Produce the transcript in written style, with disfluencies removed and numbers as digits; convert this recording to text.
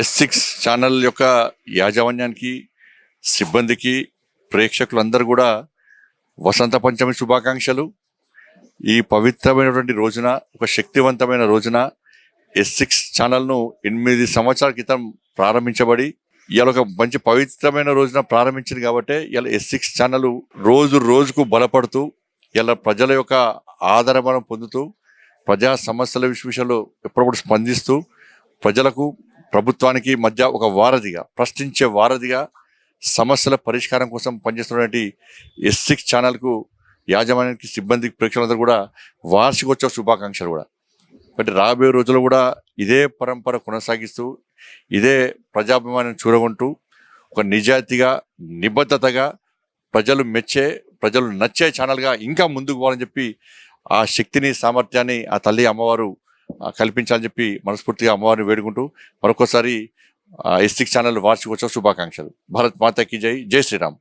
ఎస్6 channel యొక్క యాజమాన్యానికి, సిబ్బందికి, ప్రేక్షకులందరూ కూడా వసంత పంచమి శుభాకాంక్షలు. ఈ పవిత్రమైనటువంటి రోజున, ఒక శక్తివంతమైన రోజున ఎస్6 ఛానల్ను 8 సంవత్సరాల క్రితం ప్రారంభించబడి ఇవాళ ఒక మంచి పవిత్రమైన రోజున ప్రారంభించింది కాబట్టి ఇలా ఎస్6 ఛానల్ రోజు రోజుకు బలపడుతూ ఇలా ప్రజల యొక్క ఆదరణ పొందుతూ ప్రజా సమస్యల విషయంలో ఎప్పుడప్పుడు స్పందిస్తూ ప్రజలకు ప్రభుత్వానికి మధ్య ఒక వారధిగా, ప్రశ్నించే వారధిగా సమస్యల పరిష్కారం కోసం పనిచేస్తున్నటువంటి ఎస్6 ఛానల్కు యాజమాన్యానికి, సిబ్బందికి, ప్రేక్షకులందరూ కూడా వార్షికోత్సవ శుభాకాంక్షలు కూడా. కాబట్టి రాబోయే రోజుల్లో కూడా ఇదే పరంపర కొనసాగిస్తూ ఇదే ప్రజాభిమానం చూరగొంటూ ఒక నిజాయితీగా, నిబద్ధతగా ప్రజలు మెచ్చే, ప్రజలు నచ్చే ఛానల్గా ఇంకా ముందుకు పోవాలని చెప్పి ఆ శక్తిని, సామర్థ్యాన్ని ఆ తల్లి అమ్మవారు కల్పించాలని చెప్పి మనస్ఫూర్తిగా అమ్మవారిని వేడుకుంటూ మరొకసారి ఎస్6 ఛానల్ వార్షికోత్సవ శుభాకాంక్షలు. భారత్ మాతాకి జై. జై శ్రీరామ్.